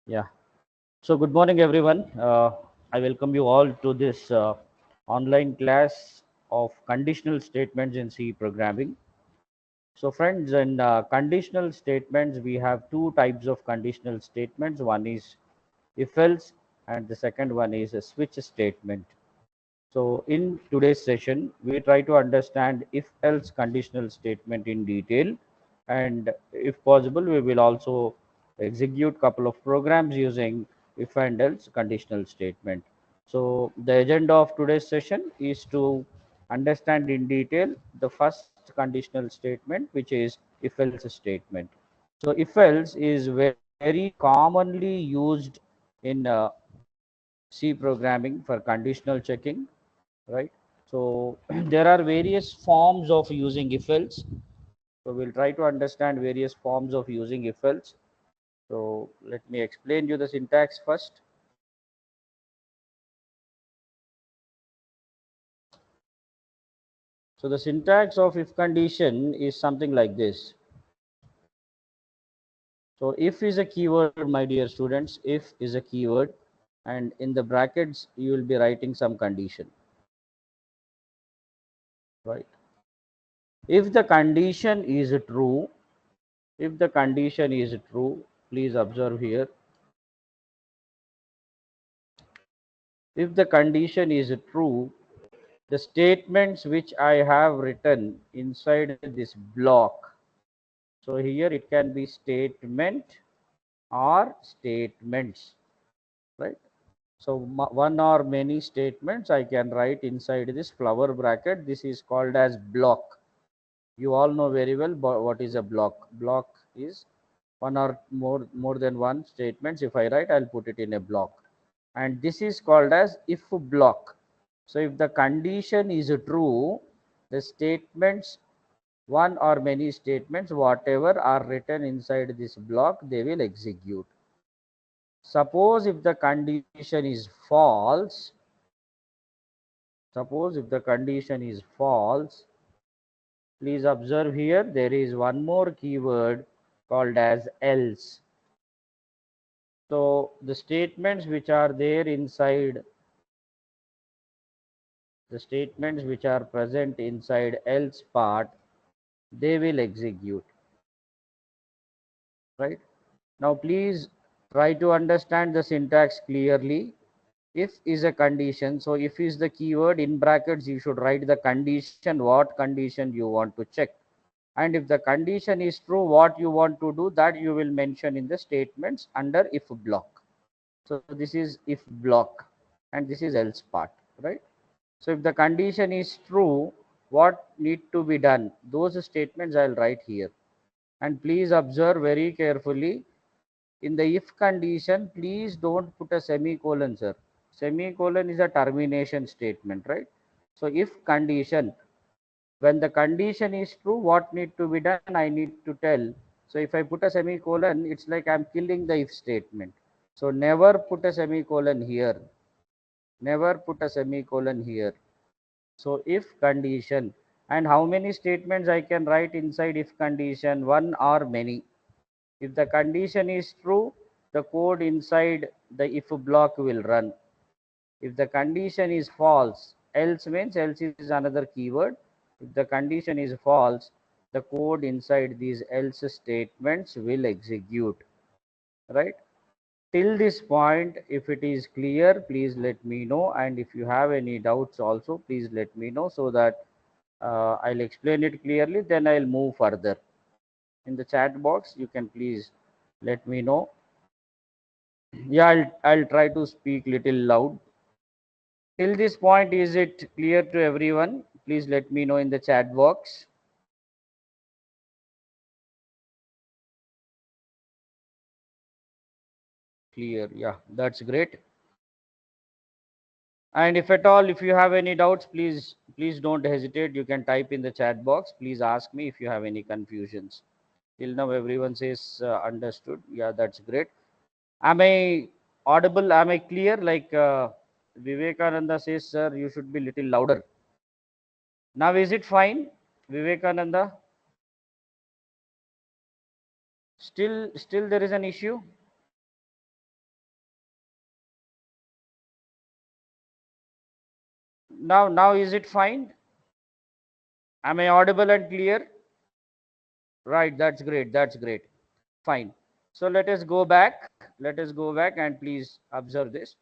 Yeah. So, good morning, everyone. I welcome you all to this online class of conditional statements in C programming. So, friends, in conditional statements, we have two types of conditional statements. One is if else, and the second one is a switch statement. So, in today's session, we try to understand if else conditional statement in detail, and if possible, we will also execute couple of programs using if and else conditional statement. So, the agenda of today's session is to understand in detail the first conditional statement, which is if else statement. So, if else is very commonly used in C programming for conditional checking, right? So there are various forms of using if else. So we'll try to understand various forms of using if else. So let me explain you the syntax first. So the syntax of if condition is something like this. So if is a keyword, my dear students. If is a keyword, and in the brackets you will be writing some condition, right? If the condition is true, if the condition is true, please observe here. If the condition is true, the statements which I have written inside this block. So here it can be statement or statements, right? So one or many statements I can write inside this flower bracket. This is called as block. You all know very well what is a block. Block is one or more than one statements. If I write, I'll put it in a block, and this is called as if block. So if the condition is true, the statements, one or many statements, whatever are written inside this block, they will execute. Suppose if the condition is false, suppose if the condition is false, please observe here there is one more keyword called as else. So the statements which are there inside, the statements which are present inside else part, they will execute, right? Now please try to understand the syntax clearly. If is a condition, so if is the keyword, in brackets you should write the condition, what condition you want to check, and if the condition is true, what you want to do, that you will mention in the statements under if block. So this is if block and this is else part, right? So if the condition is true, what need to be done, those statements I'll write here. And please observe very carefully, in the if condition, please don't put a semicolon, sir. Semicolon is a termination statement, right? So if condition, when the condition is true, what need to be done, I need to tell. So if I put a semicolon, it's like I'm killing the if statement. So never put a semicolon here, never put a semicolon here. So if condition, and how many statements I can write inside if condition, one or many. If the condition is true, the code inside the if block will run. If the condition is false, else means else is another keyword. If the condition is false, the code inside these else statements will execute, right? Till this point, if it is clear, please let me know, and if you have any doubts also, please let me know, so that I'll explain it clearly, then I'll move further. In the chat box, you can please let me know. Yeah, I'll try to speak little loud. Till this point, is it clear to everyone? Please let me know in the chat box. Clear, yeah, that's great. And if at all, if you have any doubts, please don't hesitate. You can type in the chat box. Please ask me if you have any confusions. Till now, everyone says understood. Yeah, that's great. Am I audible? Am I clear? Like Vivekananda says, sir, you should be little louder. Now, is it fine, Vivekananda? Still there is an issue. Now is it fine? Am I audible and clear? Right, that's great. That's great. Fine. So let us go back. Let us go back and please observe this.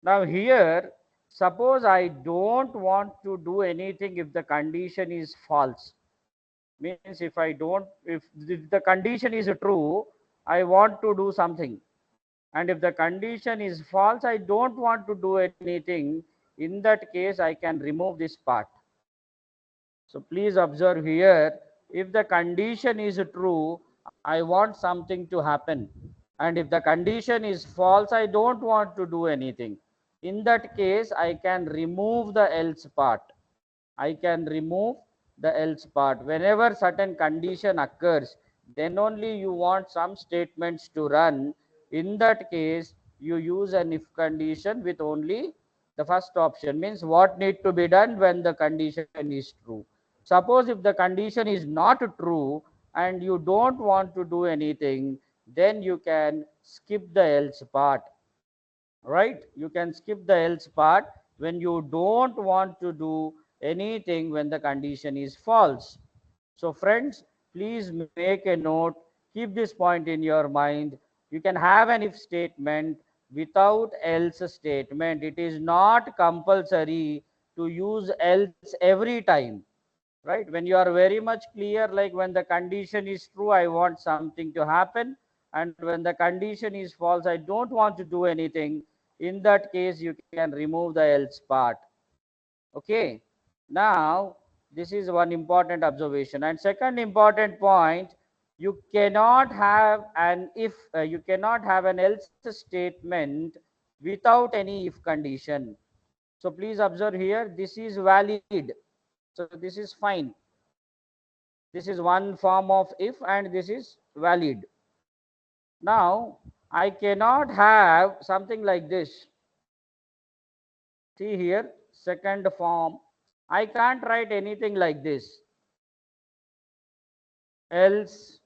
Now here, suppose I don't want to do anything if the condition is false. Means if I don't, if the condition is true, I want to do something. And if the condition is false, I don't want to do anything. In that case, I can remove this part. So please observe here, if the condition is true, I want something to happen. And if the condition is false, I don't want to do anything. In that case, I can remove the else part. I can remove the else part. Whenever certain condition occurs, then only you want some statements to run. In that case, you use an if condition with only the first option. Means what need to be done when the condition is true. Suppose if the condition is not true and you don't want to do anything, then you can skip the else part. Right? You can skip the else part when you don't want to do anything when the condition is false. So friends, please make a note, keep this point in your mind. You can have an if statement without else statement. It is not compulsory to use else every time. Right? When you are very much clear, like when the condition is true, I want something to happen, and when the condition is false, I don't want to do anything. In that case, you can remove the else part. Okay. Now this is one important observation. And second important point, you cannot have an if you cannot have an else statement without any if condition. So please observe here, this is valid. So this is fine. This is one form of if and this is valid. Now I cannot have something like this. See here, second form. I can't write anything like this. Else,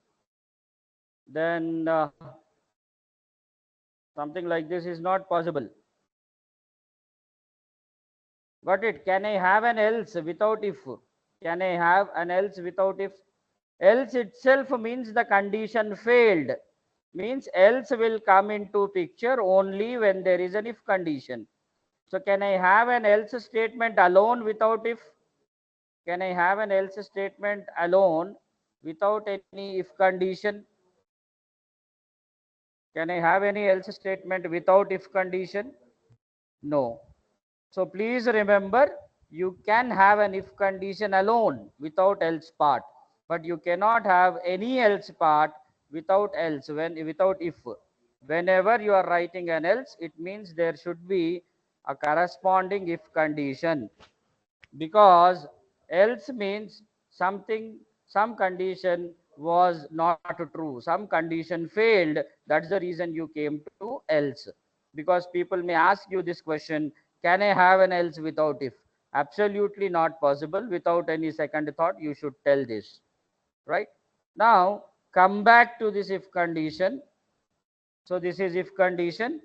then something like this is not possible. Got it? Can I have an else without if? Can I have an else without if? Else itself means the condition failed. Means else will come into picture only when there is an if condition. So can I have an else statement alone without if? Can I have an else statement alone without any if condition? Can I have any else statement without if condition? No. So please remember, you can have an if condition alone without else part, but you cannot have any else part without else, without if. Whenever you are writing an else, it means there should be a corresponding if condition, because else means something, some condition was not true, some condition failed. That's the reason you came to else. Because people may ask you this question, can I have an else without if? Absolutely not possible. Without any second thought, you should tell this. Right? Now come back to this if condition. So this is if condition.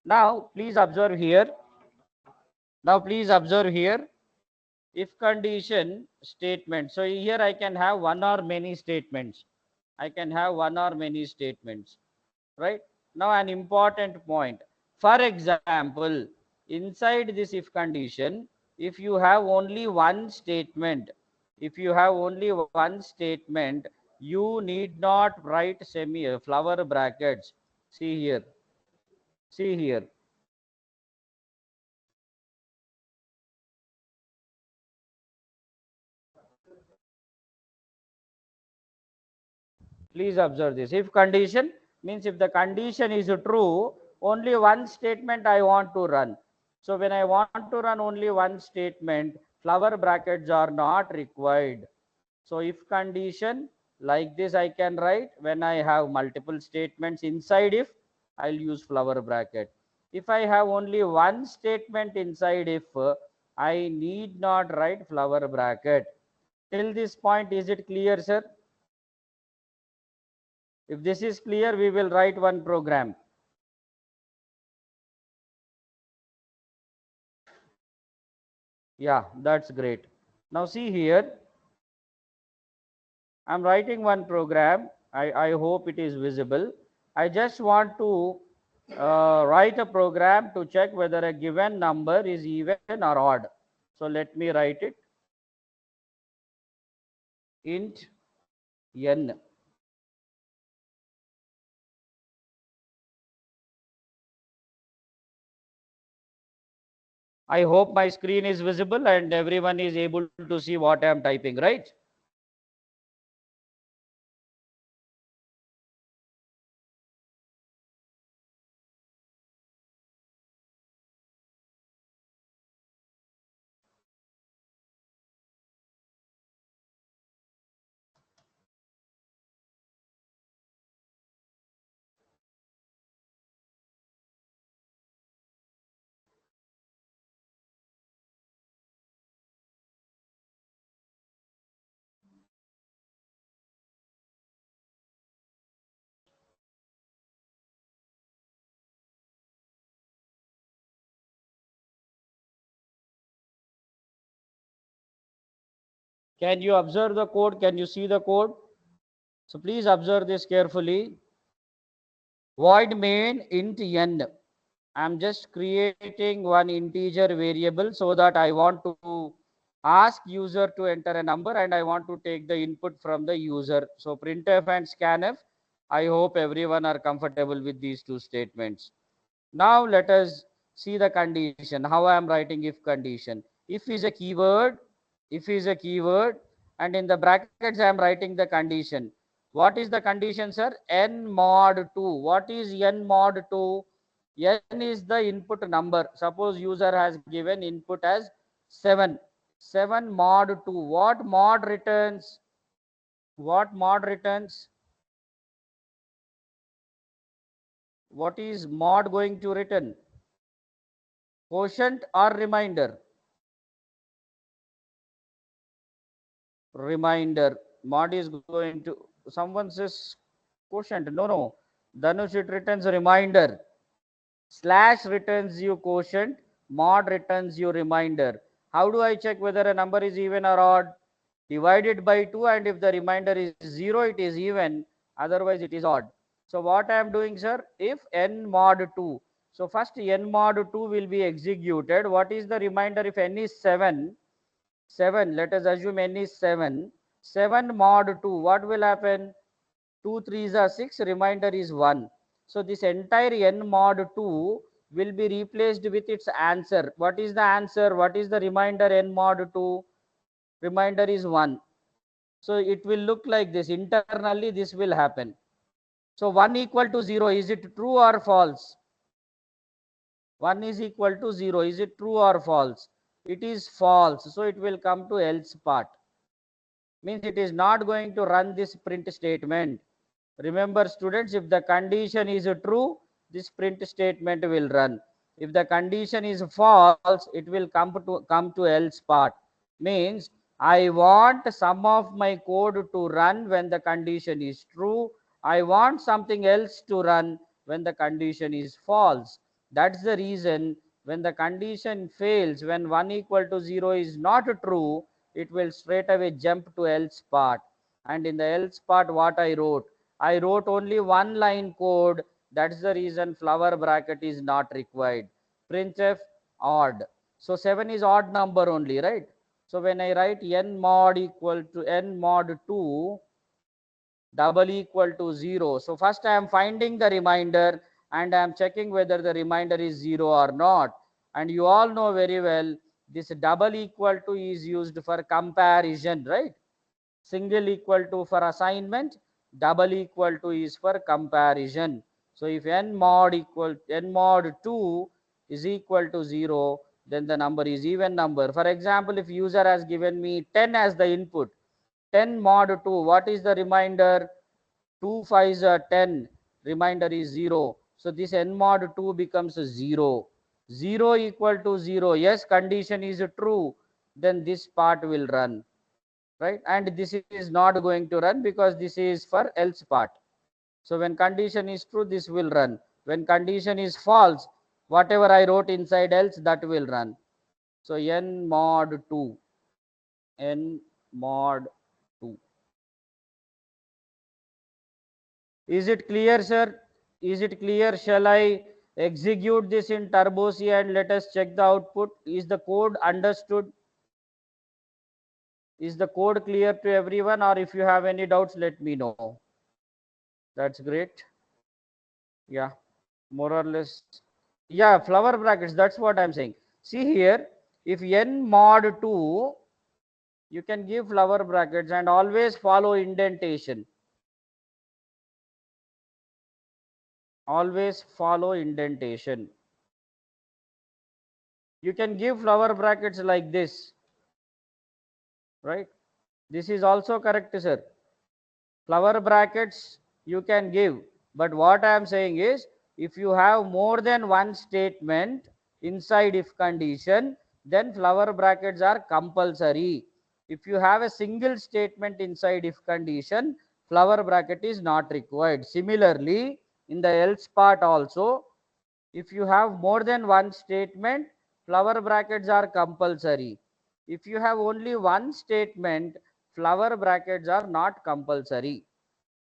Now please observe here. Now please observe here, if condition statement. So here I can have one or many statements. I can have one or many statements. Right? Now an important point. For example, inside this if condition, if you have only one statement, if you have only one statement, you need not write semi flower brackets. See here. See here. Please observe this. If condition means if the condition is true, only one statement I want to run. So when I want to run only one statement, flower brackets are not required. So if condition like this I can write. When I have multiple statements inside if, I'll use flower bracket. If I have only one statement inside if, I need not write flower bracket. Till this point, is it clear, sir? If this is clear, we will write one program. Yeah, that's great. Now see here, I'm writing one program. I hope it is visible. I just want to write a program to check whether a given number is even or odd. So let me write it. Int n. I hope my screen is visible and everyone is able to see what I am typing, right? Can you observe the code? Can you see the code? So please observe this carefully. Void main int n. I'm just creating one integer variable so that I want to ask user to enter a number and I want to take the input from the user. So printf and scanf, I hope everyone are comfortable with these two statements. Now let us see the condition, how I am writing if condition. If is a keyword, if is a keyword, and in the brackets I am writing the condition. What is the condition, sir? N mod 2. What is n mod 2? N is the input number. Suppose user has given input as 7. 7 mod 2. What mod returns? What mod returns? What is mod going to return? Quotient or reminder? Reminder. Mod is going to, someone says quotient. No. Dhanush, it returns a reminder. Slash returns you quotient. Mod returns you reminder. How do I check whether a number is even or odd? Divide it by 2, and if the remainder is 0, it is even. Otherwise, it is odd. So what I am doing, sir? If n mod 2. So first n mod 2 will be executed. What is the remainder if n is 7? 7, let us assume n is 7. 7 mod 2, what will happen? 2 3s are 6, remainder is 1. So this entire n mod 2 will be replaced with its answer. What is the answer? What is the remainder n mod 2? Remainder is 1. So it will look like this. Internally, this will happen. So 1 equal to 0, is it true or false? 1 is equal to 0, is it true or false? It is false. So it will come to else part. Means it is not going to run this print statement. Remember students, if the condition is true, this print statement will run. If the condition is false, it will come to else part. Means I want some of my code to run when the condition is true. I want something else to run when the condition is false. That's the reason when the condition fails, when 1 equal to 0 is not true, it will straight away jump to else part. And in the else part, what I wrote only one line code. That's the reason flower bracket is not required. Printf odd. So 7 is odd number only, right? So when I write n mod equal to n mod 2 double equal to 0. So first I am finding the remainder and I am checking whether the remainder is 0 or not. And you all know very well this double equal to is used for comparison, right? Single equal to for assignment, double equal to is for comparison. So if n mod 2 is equal to 0, then the number is even number. For example, if user has given me 10 as the input, 10 mod 2, what is the remainder? 2 5s are 10, remainder is 0. So this n mod 2 becomes 0. 0 equal to 0, yes, condition is true, then this part will run, right? And this is not going to run because this is for else part. So when condition is true, this will run. When condition is false, whatever I wrote inside else, that will run. So n mod 2, n mod 2. Is it clear, sir? Is it clear? Shall I execute this in Turbo C and let us check the output? Is the code understood? Is the code clear to everyone, or if you have any doubts, let me know. That's great. Yeah, more or less. Yeah, flower brackets, that's what I'm saying. See here, if n mod 2, you can give flower brackets and always follow indentation. Always follow indentation. You can give flower brackets like this, right? This is also correct, sir. Flower brackets you can give, but what I am saying is, if you have more than one statement inside if condition, then flower brackets are compulsory. If you have a single statement inside if condition, flower bracket is not required. Similarly, in the else part also, if you have more than one statement, flower brackets are compulsory. If you have only one statement, flower brackets are not compulsory.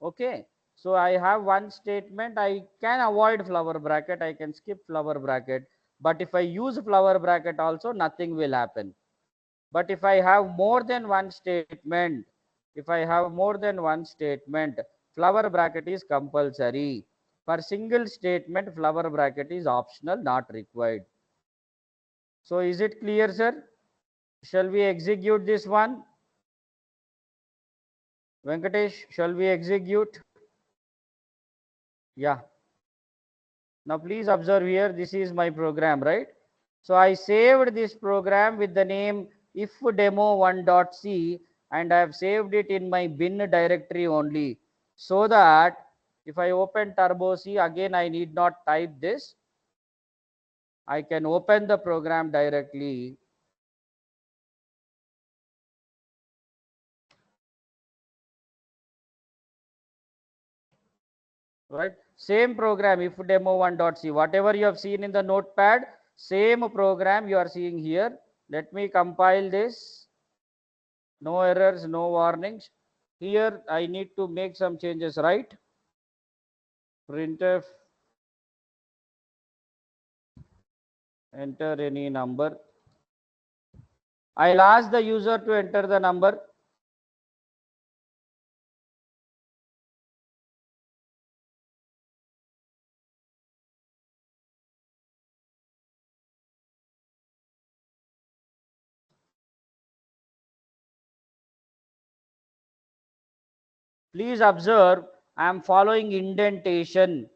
Okay, so I have one statement, I can avoid flower bracket, I can skip flower bracket, but if I use flower bracket also, nothing will happen. But if I have more than one statement, if I have more than one statement, flower bracket is compulsory. For single statement, flower bracket is optional, not required. So is it clear, sir? Shall we execute this one? Venkatesh, shall we execute? Yeah. Now please observe here, this is my program, right? So I saved this program with the name ifdemo1.c and I have saved it in my bin directory only, so that if I open Turbo C, again I need not type this. I can open the program directly. Right, same program ifdemo1.c, whatever you have seen in the notepad, same program you are seeing here. Let me compile this. No errors, no warnings. Here I need to make some changes, right? Printf, enter any number. I'll ask the user to enter the number. Please observe, I am following indentation.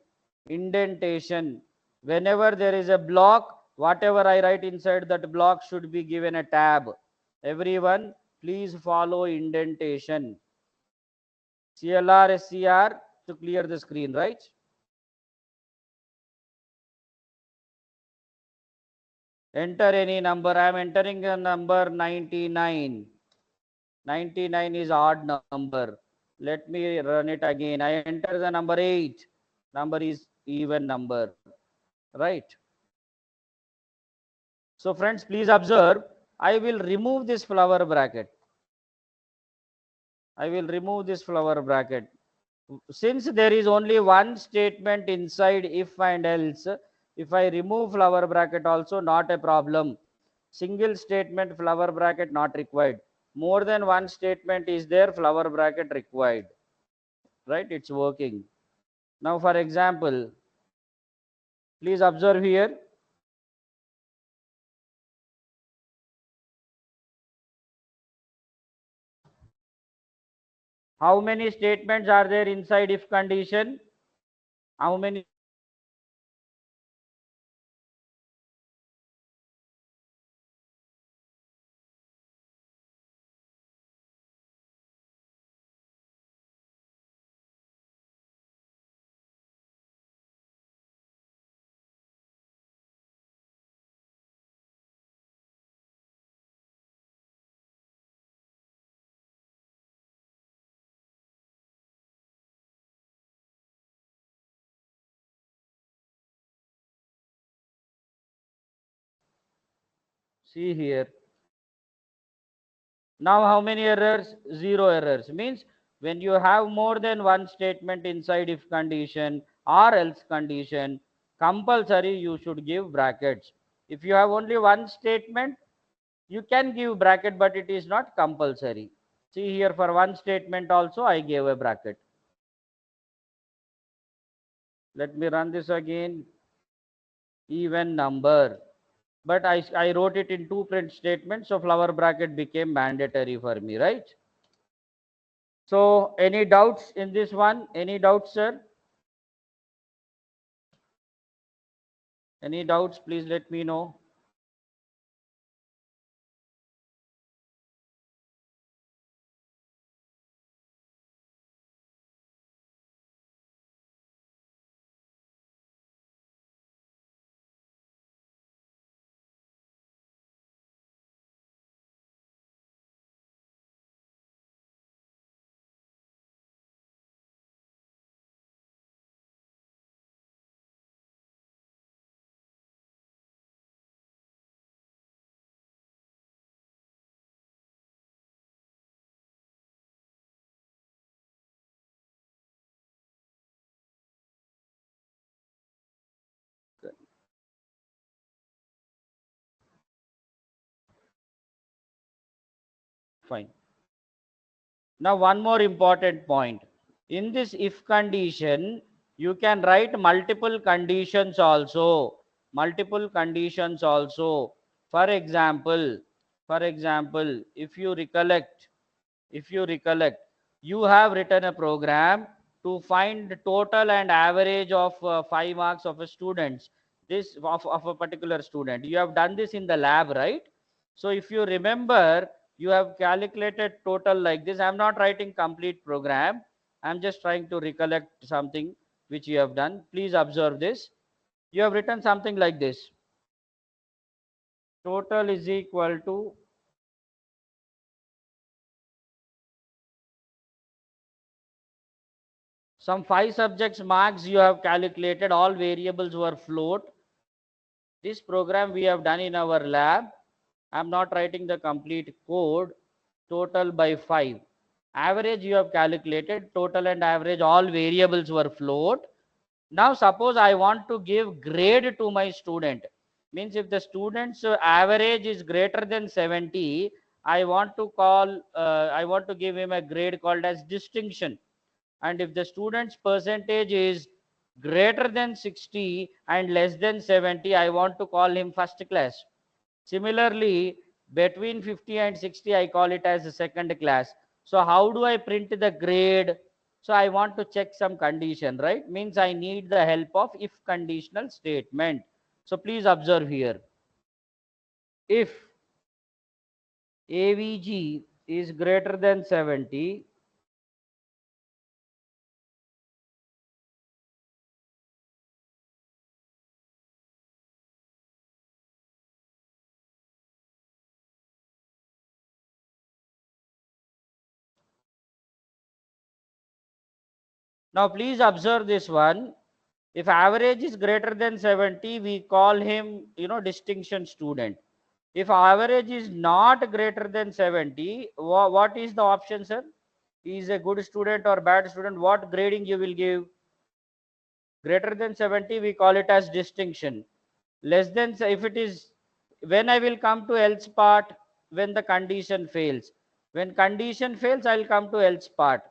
Indentation. Whenever there is a block, whatever I write inside that block should be given a tab. Everyone, please follow indentation. CLR, SCR to clear the screen, right? Enter any number. I am entering a number 99. 99 is odd number. Let me run it again. I enter the number 8. Number is even number. Right. So friends, please observe. I will remove this flower bracket. I will remove this flower bracket. Since there is only one statement inside if and else, if I remove flower bracket also, not a problem. Single statement, flower bracket not required. More than one statement is there, flower bracket required. Right, it's working. Now for example, please observe here. How many statements are there inside if condition? How many See here. Now how many errors? Zero errors. Means when you have more than one statement inside if condition or else condition, compulsory you should give brackets. If you have only one statement, you can give bracket, but it is not compulsory. See here, for one statement also I gave a bracket. Let me run this again. Even number. But I wrote it in two print statements, so flower bracket became mandatory for me, right? So any doubts in this one? Any doubts, sir? Any doubts? Please let me know. Fine. Now one more important point. In this if condition, you can write multiple conditions also. Multiple conditions also. For example, if you recollect, you have written a program to find the total and average of 5 marks of a student, this of a particular student. You have done this in the lab, right? So if you remember, you have calculated total like this. I'm not writing complete program, I'm just trying to recollect something which you have done. Please observe this. You have written something like this: total is equal to some 5 subjects marks. You have calculated, all variables were float. This program we have done in our lab. I'm not writing the complete code. Total by 5. Average you have calculated. Total and average, all variables were float. Now suppose I want to give grade to my student. Means if the student's average is greater than 70, I want to give him a grade called as distinction. And if the student's percentage is greater than 60 and less than 70, I want to call him first class. Similarly, between 50 and 60, I call it as a second class. So how do I print the grade? So I want to check some condition, right? Means I need the help of if conditional statement. So please observe here. If AVG is greater than 70, now please observe this one. If average is greater than 70, we call him, distinction student. If average is not greater than 70, what is the option, sir? He is a good student or bad student? What grading you will give? Greater than 70, we call it as distinction. Less than, if it is, when I will come to else part, when the condition fails. When condition fails, I'll come to else part.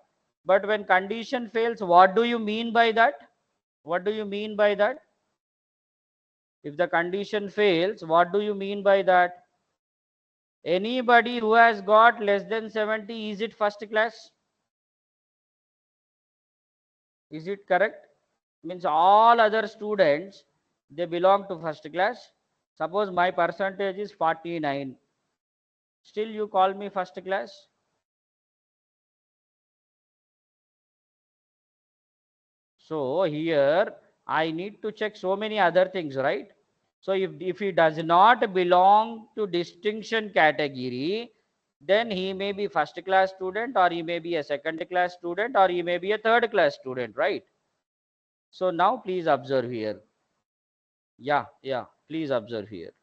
But when condition fails, what do you mean by that? What do you mean by that? If the condition fails, what do you mean by that? Anybody who has got less than 70, is it first class? Is it correct? Means all other students, they belong to first class. Suppose my percentage is 49. Still you call me first class? So here I need to check so many other things, right? So if he does not belong to distinction category, then he may be first class student, or he may be a second class student, or he may be a third class student, right? So now please observe here. Yeah, please observe here.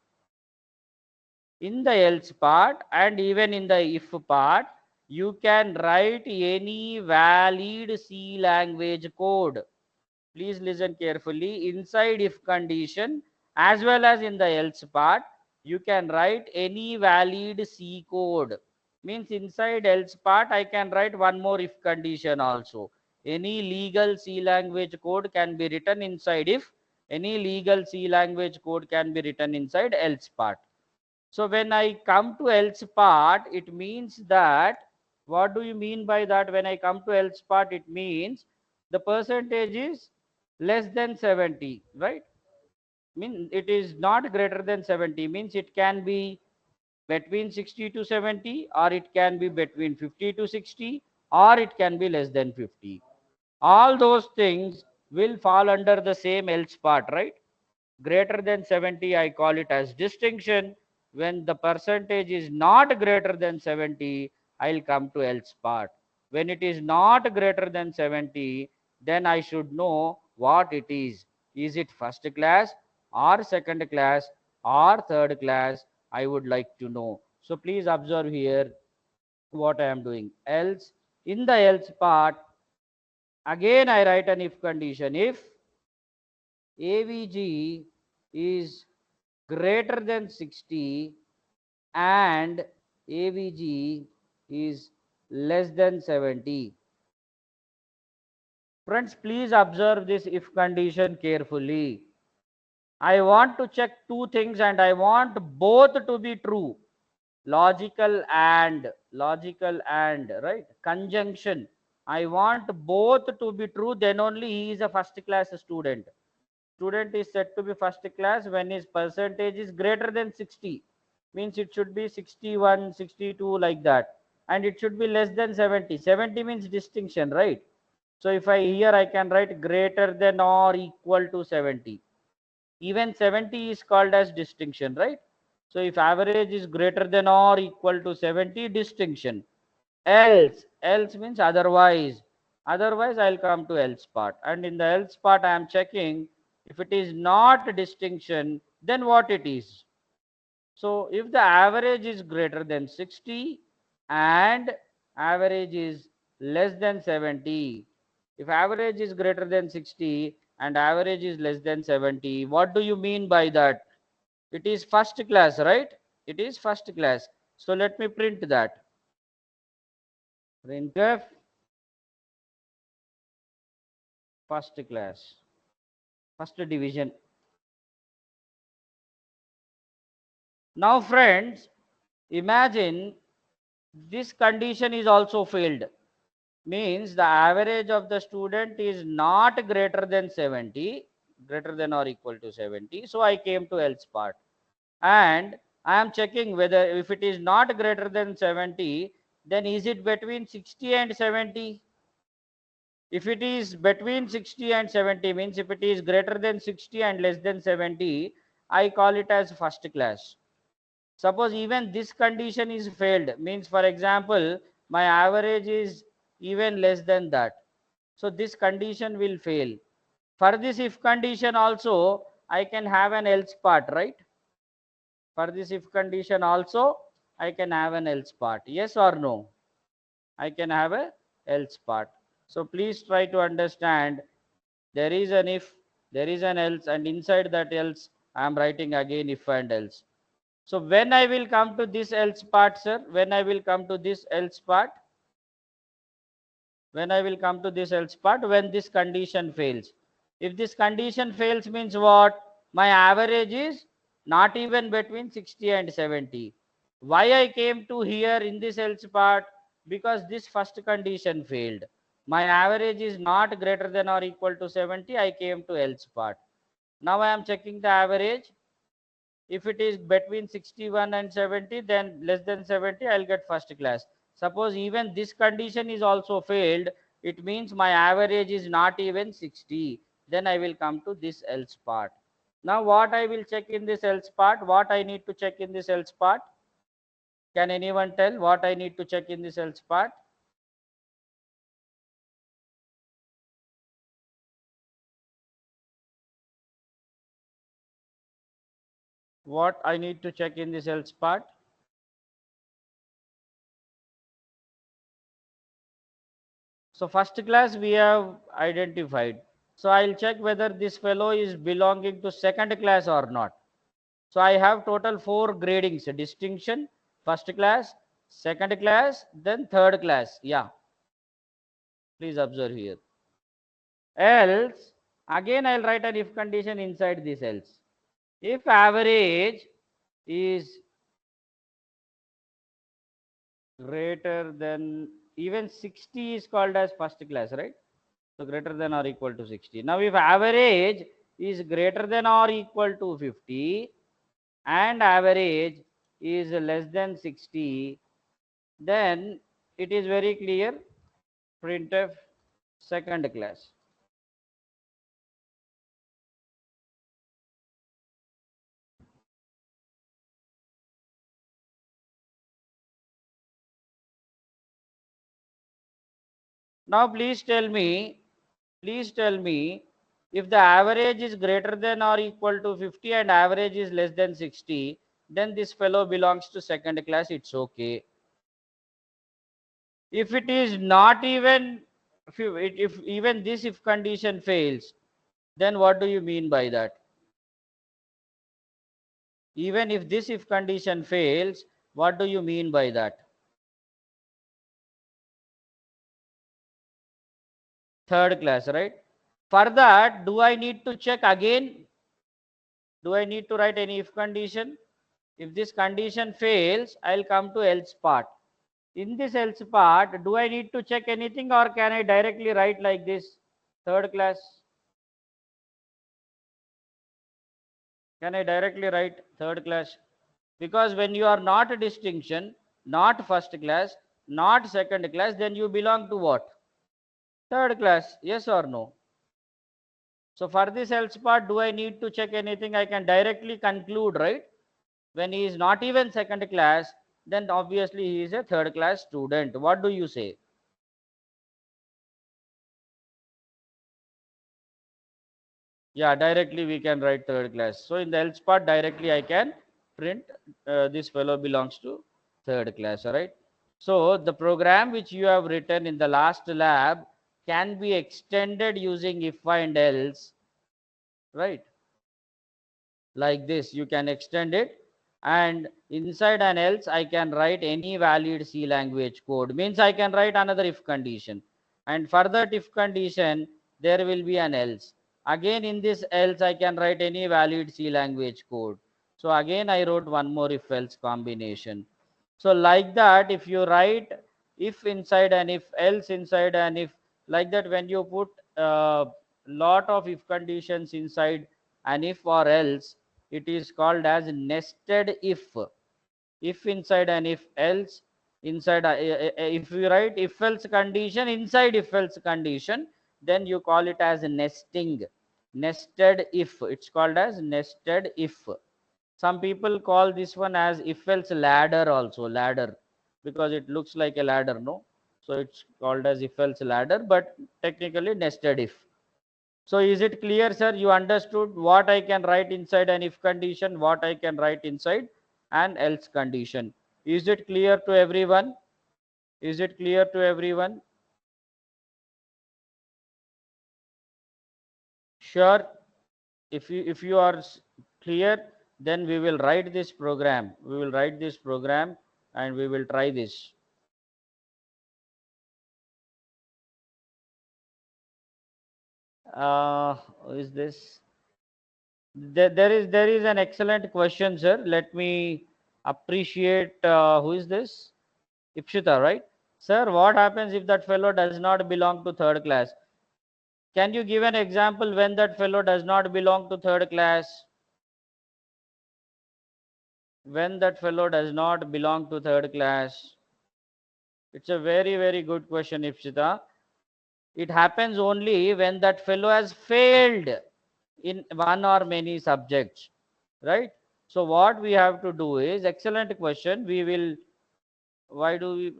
in the else part and even in the if part, you can write any valid C language code. Please listen carefully. Inside if condition as well as in the else part, you can write any valid C code. Means inside else part, I can write one more if condition also. Any legal C language code can be written inside if. Any legal C language code can be written inside else part. So when I come to else part, it means that, what do you mean by that? When I come to else part, it means the percentage is less than 70, right? Mean it is not greater than 70, means it can be between 60 to 70, or it can be between 50 to 60, or it can be less than 50. All those things will fall under the same else part, right? Greater than 70, I call it as distinction. When the percentage is not greater than 70, I'll come to else part. When it is not greater than 70, then I should know what it is. Is it first class or second class or third class? I would like to know. So please observe here what I am doing. Else, in the else part, again I write an if condition. If AVG is greater than 60 and AVG is less than 70. Friends, please observe this if condition carefully. I want to check two things and I want both to be true. Logical and, right? Conjunction. I want both to be true, then only he is a first class student. Student is said to be first class when his percentage is greater than 60. Means it should be 61, 62 like that. And it should be less than 70. 70 means distinction, right? So if I here I can write greater than or equal to 70. Even 70 is called as distinction, right? So if average is greater than or equal to 70, distinction. Else means otherwise. Otherwise, I'll come to else part. And in the else part, I am checking if it is not distinction, then what it is. So if the average is greater than 60 and average is less than 70, if average is greater than 60 and average is less than 70, what do you mean by that? It is first class, right? It is first class. So let me print that. Printf first class, first division. Now friends, imagine this condition is also failed. Means the average of the student is not greater than 70, greater than or equal to 70. So I came to else part. And I am checking whether if it is not greater than 70, then is it between 60 and 70? If it is between 60 and 70, means if it is greater than 60 and less than 70, I call it as first class. Suppose even this condition is failed, means for example, my average is even less than that. So this condition will fail. For this if condition also, I can have an else part, right? For this if condition also, I can have an else part. Yes or no? I can have a else part. So please try to understand, there is an if, there is an else, and inside that else I am writing again if and else. So when I will come to this else part, sir, when I will come to this else part, when I will come to this else part, when this condition fails. If this condition fails means what? My average is not even between 60 and 70. Why I came to here in this else part? Because this first condition failed. My average is not greater than or equal to 70. I came to else part. Now I am checking the average. If it is between 61 and 70, then less than 70, I'll get first class. Suppose even this condition is also failed, it means my average is not even 60. Then I will come to this else part. Now what I will check in this else part? What I need to check in this else part? Can anyone tell what I need to check in this else part? What I need to check in this else part? So first class we have identified. So I'll check whether this fellow is belonging to second class or not. So I have total 4 gradings: distinction, first class, second class, then third class. Yeah, please observe here. Else, again I'll write an if condition inside this else. If average is greater than, even 60 is called as first class, right? So greater than or equal to 60. Now if average is greater than or equal to 50 and average is less than 60, then it is very clear, printf second class. Now please tell me, if the average is greater than or equal to 50 and average is less than 60, then this fellow belongs to second class, it's okay. If it is not even, if even this if condition fails, then what do you mean by that? Even if this if condition fails, what do you mean by that? Third class, right? For that, do I need to check again? Do I need to write any if condition? If this condition fails, I'll come to else part. In this else part, do I need to check anything or can I directly write like this? Third class. Can I directly write third class? Because when you are not a distinction, not first class, not second class, then you belong to what? Third class. Yes or no? So for this else part, do I need to check anything? I can directly conclude, right? When he is not even second class, then obviously he is a third class student. What do you say? Yeah, directly we can write third class. So in the else part, directly I can print this fellow belongs to third class. All right. So the program which you have written in the last lab can be extended using if and else, right? Like this, you can extend it, and inside an else I can write any valid C language code. Means I can write another if condition, and for that if condition there will be an else. Again in this else I can write any valid C language code. So again I wrote one more if else combination. So like that, if you write if inside and if else inside and if, like that, when you put lot of if conditions inside an if or else, it is called as nested if inside and if else inside if you write if else condition inside if else condition, then you call it as nesting, nested if. It's called as nested if. Some people call this one as if else ladder also, ladder, because it looks like a ladder, no? So it's called as if else ladder, but technically nested if. So is it clear, sir? You understood what I can write inside an if condition, what I can write inside an else condition. Is it clear to everyone? Is it clear to everyone? Sure. If you are clear, then we will write this program. We will write this program and we will try this. Who is this? There is an excellent question, sir. Let me appreciate who is this? Ipshita, right? Sir, what happens if that fellow does not belong to third class? Can you give an example when that fellow does not belong to third class? When that fellow does not belong to third class? It's a very, very good question, Ipshita. It happens only when that fellow has failed in one or many subjects, right? So what we have to do is, excellent question. We will, why do we,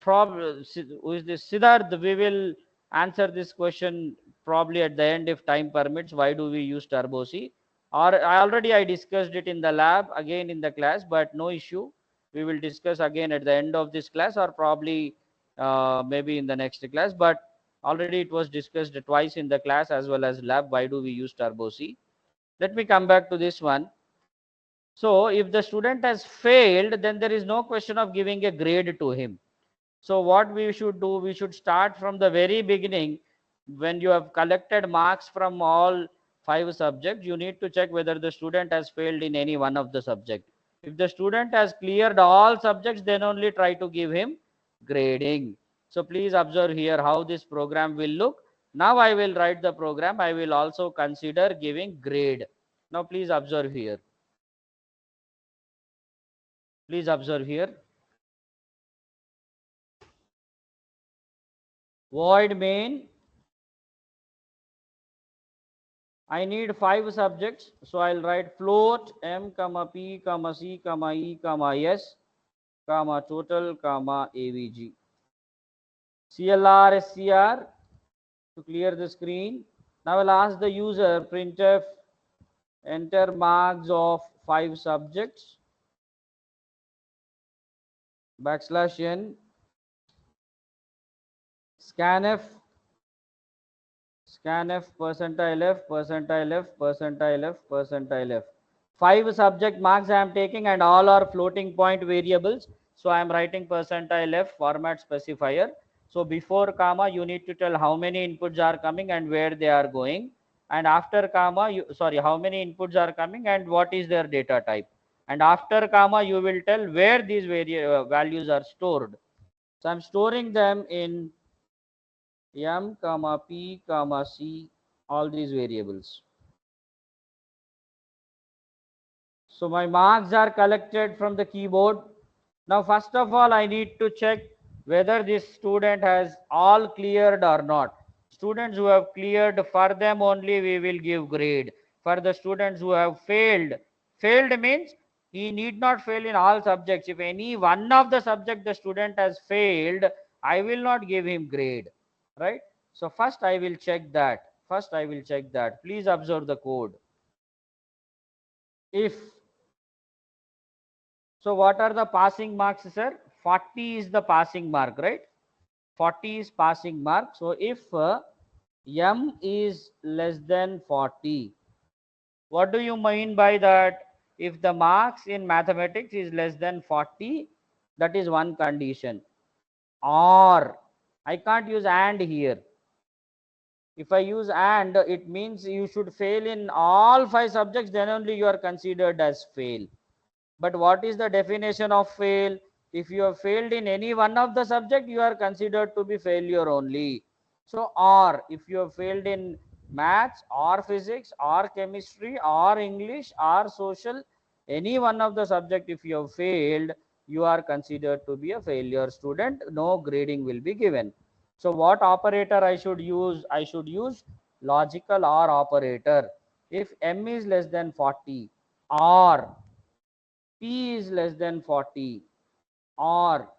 who is this? Siddharth, we will answer this question probably at the end if time permits. Why do we use turbo C? Or I discussed it in the lab, again in the class, but no issue. We will discuss again at the end of this class, or probably maybe in the next class. But already it was discussed twice in the class as well as lab. Why do we use Turbo C? Let me come back to this one. So if the student has failed, then there is no question of giving a grade to him. So what we should do, we should start from the very beginning. When you have collected marks from all 5 subjects, you need to check whether the student has failed in any one of the subject. If the student has cleared all subjects, then only try to give him grading. So please observe here how this program will look. Now I will write the program. I will also consider giving grade. Now please observe here. Please observe here. Void main. I need 5 subjects, so I'll write float m comma p comma c comma e comma s comma total comma avg. CLR SCR to clear the screen. Now I'll ask the user printf enter marks of 5 subjects backslash n scanf scanf percentile f percentile f percentile f percentile f. 5 subject marks I am taking and all are floating point variables. So I am writing percentile f format specifier. So before comma you need to tell how many inputs are coming and where they are going, and after comma how many inputs are coming and what is their data type, and after comma you will tell where these values are stored. So I'm storing them in m comma p comma c, all these variables. So my marks are collected from the keyboard. Now first of all I need to check whether this student has all cleared or not. Students who have cleared, for them only we will give grade. For the students who have failed, failed means he need not fail in all subjects. If any one of the subject the student has failed, I will not give him grade, right? So first I will check that. Please observe the code. If So what are the passing marks, sir? 40 is the passing mark, right? 40 is passing mark. So if m is less than 40, what do you mean by that? If the marks in mathematics is less than 40, that is one condition. Or I can't use and here. If I use and, it means you should fail in all 5 subjects, then only you are considered as fail. But what is the definition of fail? If you have failed in any one of the subject, you are considered to be failure only. So, or if you have failed in maths or physics or chemistry or English or social, any one of the subject, if you have failed, you are considered to be a failure student. No grading will be given. So what operator I should use? I should use logical or operator. If m is less than 40 or P is less than 40 or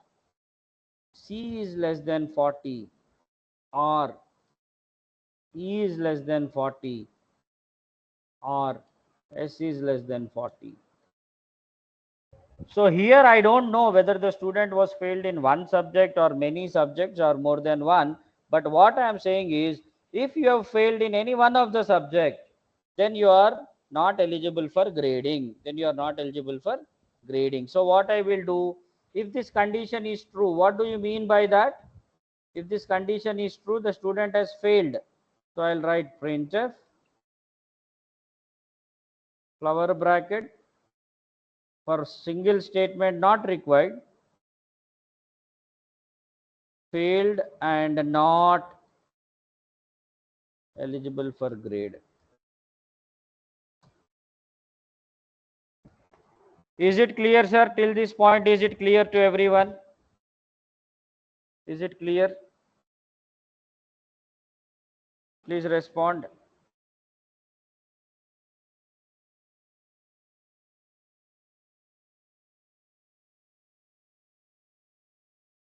C is less than 40 or E is less than 40 or S is less than 40. So here I don't know whether the student was failed in one subject or many subjects or more than one. But what I am saying is, if you have failed in any one of the subject, then you are not eligible for grading. So what I will do, if this condition is true, what do you mean by that? If this condition is true, the student has failed. So I'll write printf flower bracket for single statement not required, failed and not eligible for grade. Is it clear, sir? Till this point, is it clear to everyone? Is it clear? Please respond.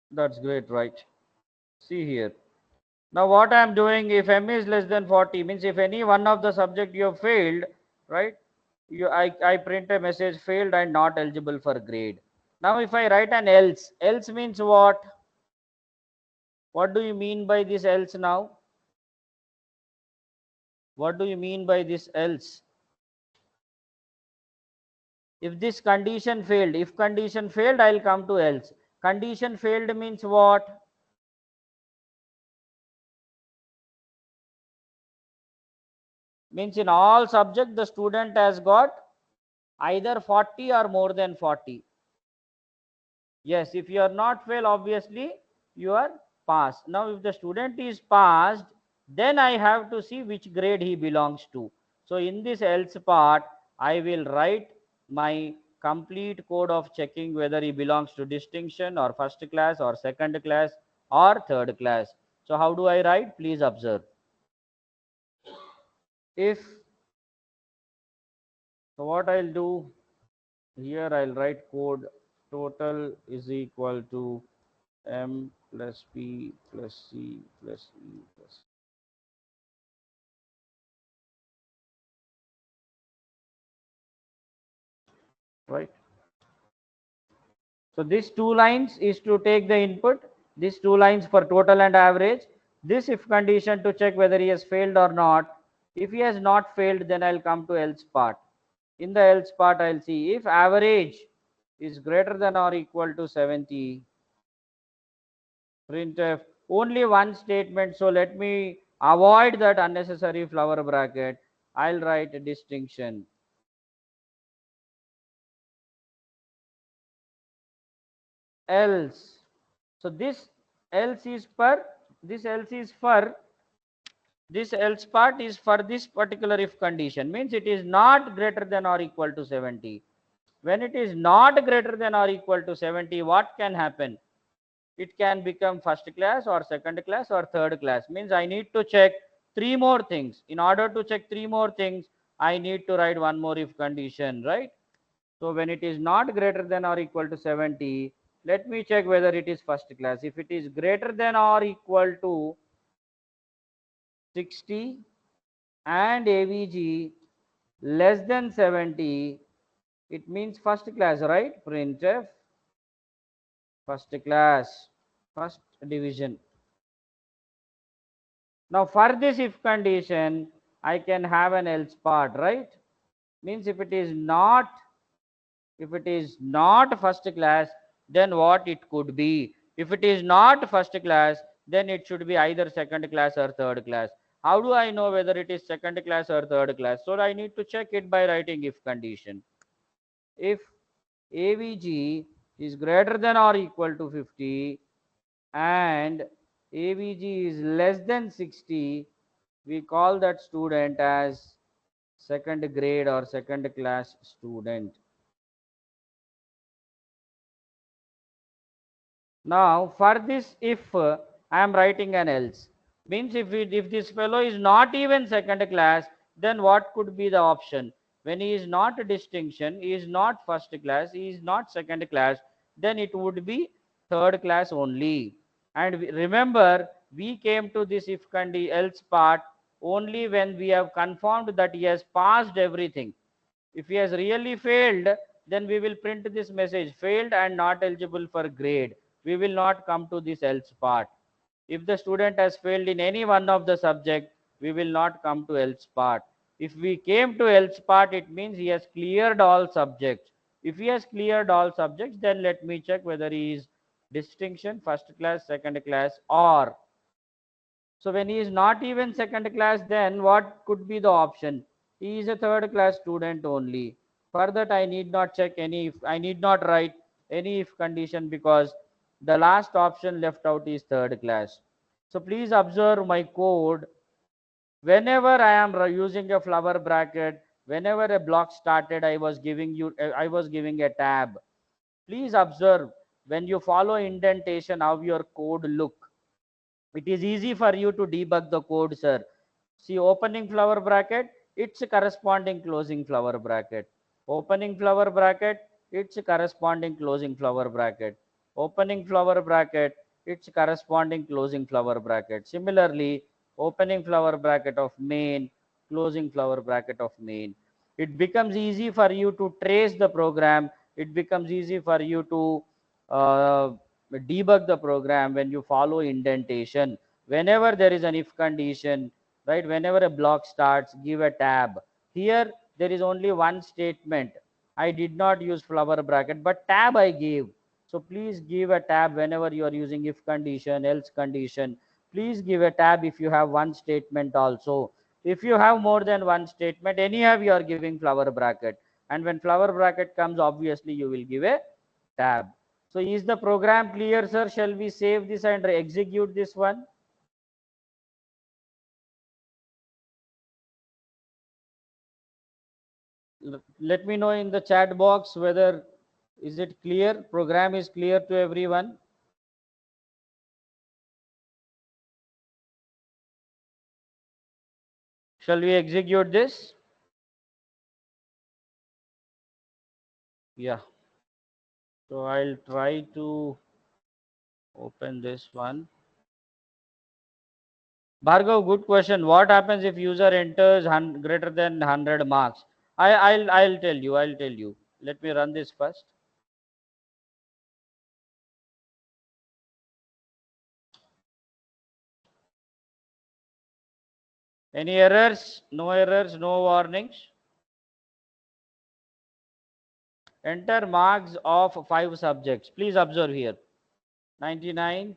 That's great, right? See here. Now what I am doing, if m is less than 40, means if any one of the subject you have failed, right? I print a message failed and not eligible for grade. Now if I write an else means what? What do you mean by this else now? What do you mean by this else? If this condition failed, if condition failed, I'll come to else. Condition failed means what? Means in all subject the student has got either 40 or more than 40. Yes, if you are not fail, obviously you are passed. Now if the student is passed, then I have to see which grade he belongs to. So in this else part, I will write my complete code of checking whether he belongs to distinction or first class or second class or third class. So how do I write? Please observe. If, so what I'll do, here I'll write code total is equal to m plus p plus c plus e plus, right? So these two lines is to take the input, these two lines for total and average, this if condition to check whether he has failed or not. If he has not failed, then I'll come to else part. In the else part, I'll see if average is greater than or equal to 70, printf only one statement. So let me avoid that unnecessary flower bracket. I'll write distinction. Else. So this else is for this else part is for this particular if condition, means it is not greater than or equal to 70. When it is not greater than or equal to 70, what can happen? It can become first class or second class or third class. Means I need to check three more things. In order to check three more things, I need to write one more if condition, right? So when it is not greater than or equal to 70, let me check whether it is first class. If it is greater than or equal to 60 and AVG less than 70, it means first class, right? Printf first class, first division. Now for this if condition, I can have an else part, right? Means if it is not first class, then what it could be? If it is not first class, then it should be either second class or third class. How do I know whether it is second class or third class? So I need to check it by writing if condition. If AVG is greater than or equal to 50 and AVG is less than 60, we call that student as second grade or second class student. Now for this if I am writing an else, means if this fellow is not even second class, then what could be the option? When he is not a distinction, he is not first class, he is not second class, then it would be third class only. And remember, we came to this if else part only when we have confirmed that he has passed everything. If he has really failed, then we will print this message failed and not eligible for grade. We will not come to this else part. If the student has failed in any one of the subject, we will not come to else part. If we came to else part, it means he has cleared all subjects. If he has cleared all subjects, then let me check whether he is distinction, first class, second class, or. So when he is not even second class, then what could be the option? He is a third class student only. For that, I need not check any, if I need not write any if condition because the last option left out is third class. So please observe my code. Whenever I am using a flower bracket, whenever a block started, I was giving a tab. Please observe when you follow indentation how your code look. It is easy for you to debug the code, sir. See, opening flower bracket, it's corresponding closing flower bracket. Opening flower bracket, it's corresponding closing flower bracket. Opening flower bracket, it's corresponding closing flower bracket. Similarly, opening flower bracket of main, closing flower bracket of main. It becomes easy for you to trace the program. It becomes easy for you to uh, debug the program when you follow indentation. Whenever there is an if condition, right, whenever a block starts, give a tab. Here there is only one statement. I did not use flower bracket, but tab I gave. So please give a tab whenever you are using if condition, else condition. Please give a tab if you have one statement also. If you have more than one statement, anyhow you are giving flower bracket. And when flower bracket comes, obviously you will give a tab. So is the program clear, sir? Shall we save this and execute this one? Let me know in the chat box whether is it clear, program is clear to everyone. Shall we execute this? Yeah. So I'll try to open this one. Bhargav, good question. What happens if user enters greater than 100 marks? I'll tell you. I'll tell you. Let me run this first. Any errors? No errors, no warnings. Enter marks of 5 subjects. Please observe here. 99,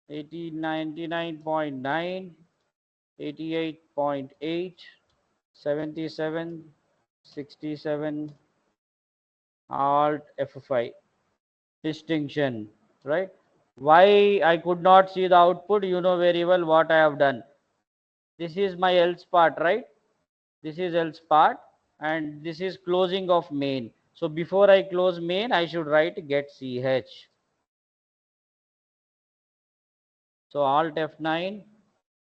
80, 99.9, 88.8, 77, 67, Alt F5. Distinction, right? Why I could not see the output? You know very well what I have done. This is my else part, right? This is else part, and this is closing of main. So before I close main, I should write get ch. So Alt F9,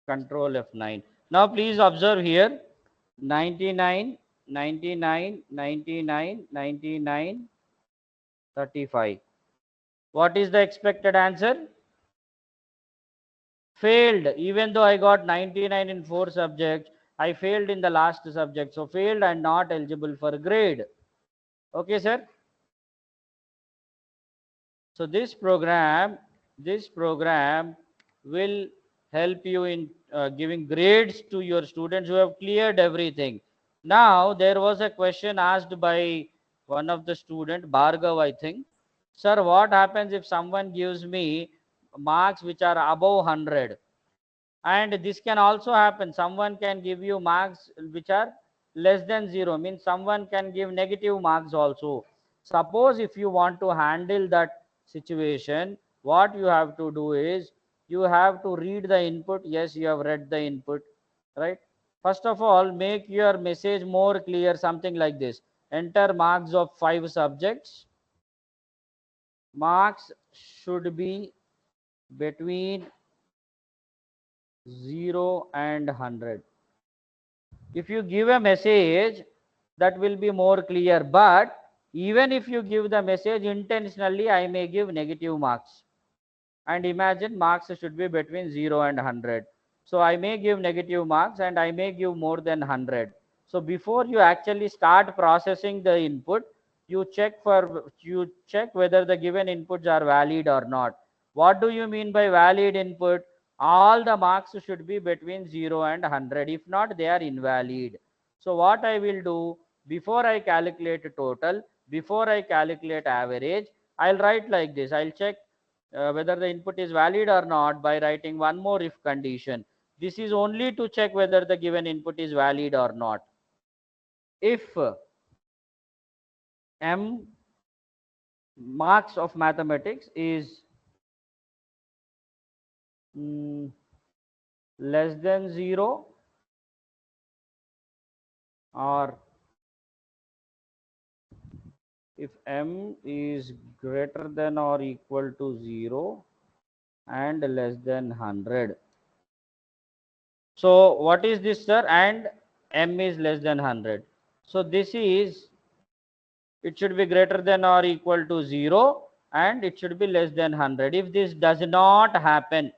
Control F9. Now please observe here, 99, 99, 99, 99, 35. What is the expected answer? Failed. Even though I got 99 in 4 subjects, I failed in the last subject. So failed and not eligible for grade. Okay, sir. So this program will help you in giving grades to your students who have cleared everything. Now there was a question asked by one of the student, Bhargav, I think. Sir, what happens if someone gives me marks which are above 100? And this can also happen, someone can give you marks which are less than 0, means someone can give negative marks also. Suppose if you want to handle that situation, what you have to do is you have to read the input. Yes, you have read the input, right? First of all, make your message more clear, something like this: enter marks of 5 subjects. Marks should be between 0 and 100. If you give a message, that will be more clear. But even if you give the message intentionally, I may give negative marks. And imagine marks should be between 0 and 100. So I may give negative marks and I may give more than 100. So before you actually start processing the input, you check whether the given inputs are valid or not. What do you mean by valid input? All the marks should be between 0 and 100. If not, they are invalid. So what I will do, before I calculate total, before I calculate average, I'll write like this. I'll check whether the input is valid or not by writing one more if condition. This is only to check whether the given input is valid or not. If m marks of mathematics is mm, less than 0, or if m is greater than or equal to 0 and less than 100. So what is this, sir? And m is less than 100. So this is, it should be greater than or equal to 0 and it should be less than 100. If this does not happen,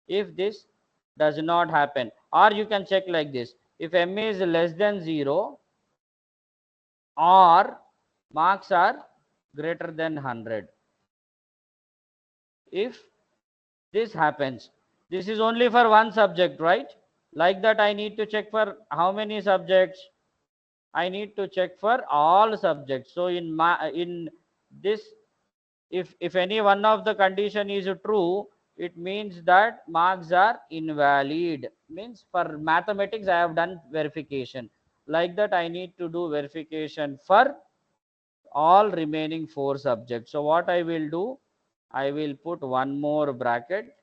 if this does not happen, or you can check like this: if m is less than 0 or marks are greater than 100. If this happens, this is only for one subject, right? Like that, I need to check for how many subjects? I need to check for all subjects. So in this, if any one of the condition is true, it means that marks are invalid. Means for mathematics, I have done verification. Like that, I need to do verification for all remaining 4 subjects. So what I will do, I will put one more bracket.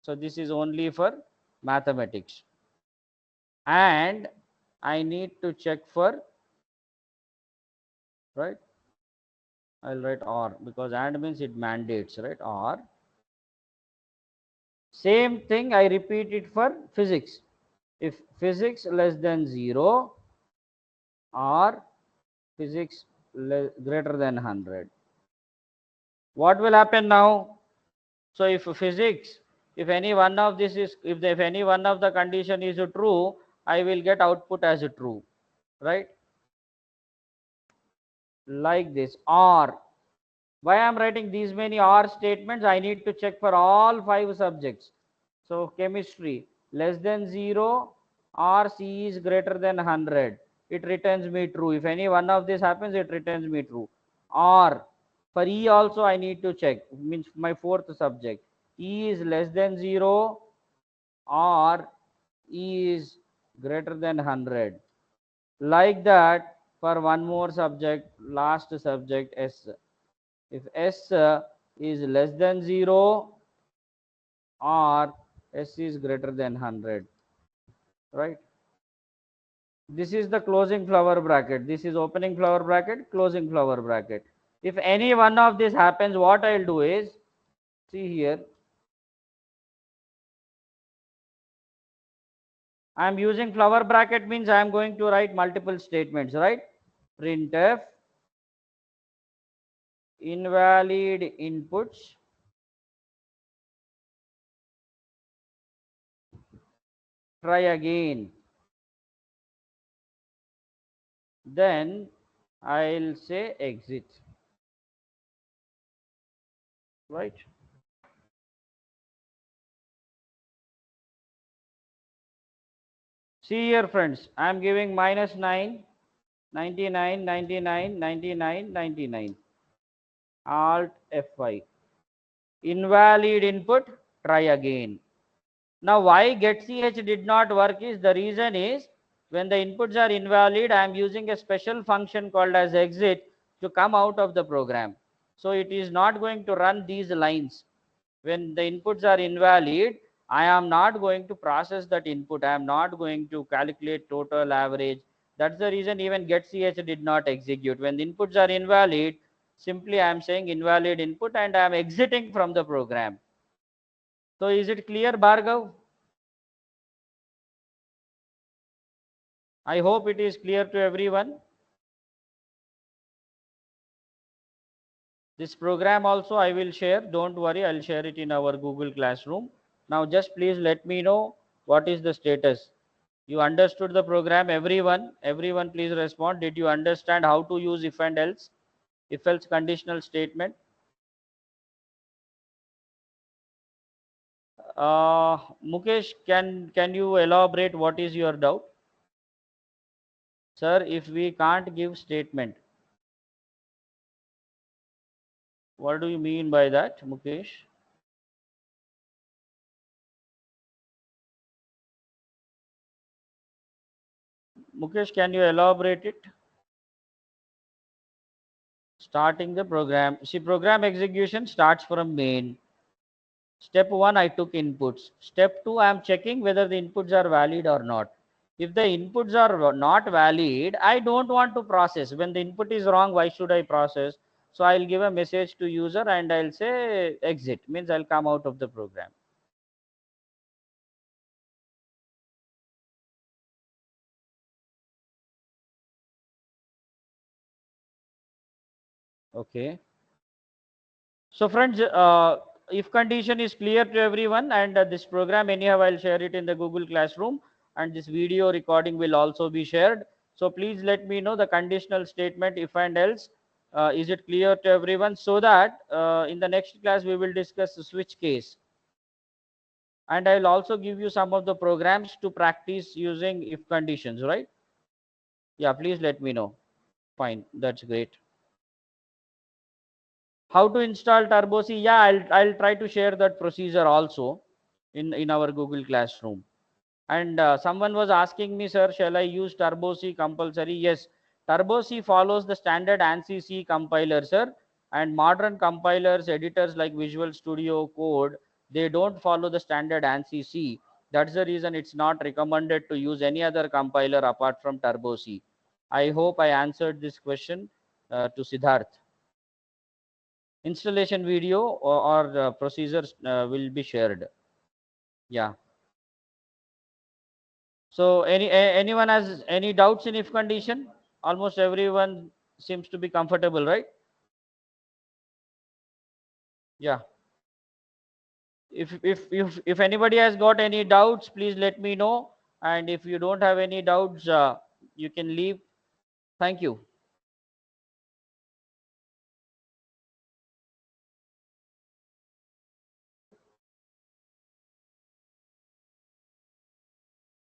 So this is only for mathematics. And I need to check for, right? I'll write or, because and means it mandates, right? Or same thing, I repeat it for physics. If physics less than 0 or physics greater than 100, what will happen now? So if physics, if any one of this is, if any one of the condition is true, I will get output as true, right? Like this. Or why I am writing these many or statements? I need to check for all 5 subjects. So chemistry less than 0 or C is greater than 100, it returns me true. If any one of this happens, it returns me true. Or for E also I need to check, means my 4th subject, E is less than 0 or E is greater than 100. Like that, for one more subject, last subject S. If S is less than 0 or S is greater than 100, right? This is the closing flower bracket. This is opening flower bracket, closing flower bracket. If any one of this happens, what I'll do is, see here, I'm using flower bracket means I'm going to write multiple statements, right? Printf invalid inputs, try again. Then I'll say exit, right? See here, friends, I'm giving -9, 99, 99, 99, 99. Alt F5. Invalid input, try again. Now why getch did not work is, the reason is, when the inputs are invalid, I am using a special function called as exit to come out of the program. So it is not going to run these lines. When the inputs are invalid, I am not going to process that input. I am not going to calculate total average. That's the reason even getch did not execute. When the inputs are invalid, simply I am saying invalid input and I am exiting from the program. So is it clear, Bhargav? I hope it is clear to everyone. This program also I will share. Don't worry, I'll share it in our Google Classroom. Now just please let me know what is the status. You understood the program, everyone? Everyone please respond. Did you understand how to use if and else? If else conditional statement. Mukesh, can you elaborate what is your doubt? Sir, if we can't give statement, what do you mean by that, Mukesh? Mukesh, can you elaborate it? Starting the program. See, program execution starts from main. Step 1, I took inputs. Step 2, I am checking whether the inputs are valid or not. If the inputs are not valid, I don't want to process. When the input is wrong, why should I process? So I'll give a message to user and I'll say exit, means I'll come out of the program. Okay. So friends, if condition is clear to everyone, and this program anyhow I'll share it in the Google Classroom, and this video recording will also be shared. So please let me know the conditional statement if and else. Is it clear to everyone? So that in the next class we will discuss the switch case. And I will also give you some of the programs to practice using if conditions, right? Yeah, please let me know. Fine, that's great. How to install Turbo C? Yeah, I'll try to share that procedure also in our Google Classroom. And someone was asking me, sir, shall I use Turbo C compulsory? Yes, Turbo C follows the standard ANSI C compiler, sir. And modern compilers, editors like Visual Studio Code, they don't follow the standard ANSI C. That's the reason it's not recommended to use any other compiler apart from Turbo C. I hope I answered this question to Siddharth. Installation video or procedures will be shared. Yeah. So anyone has any doubts in if condition? Almost everyone seems to be comfortable, right? Yeah. If anybody has got any doubts, please let me know. And if you don't have any doubts, you can leave. Thank you.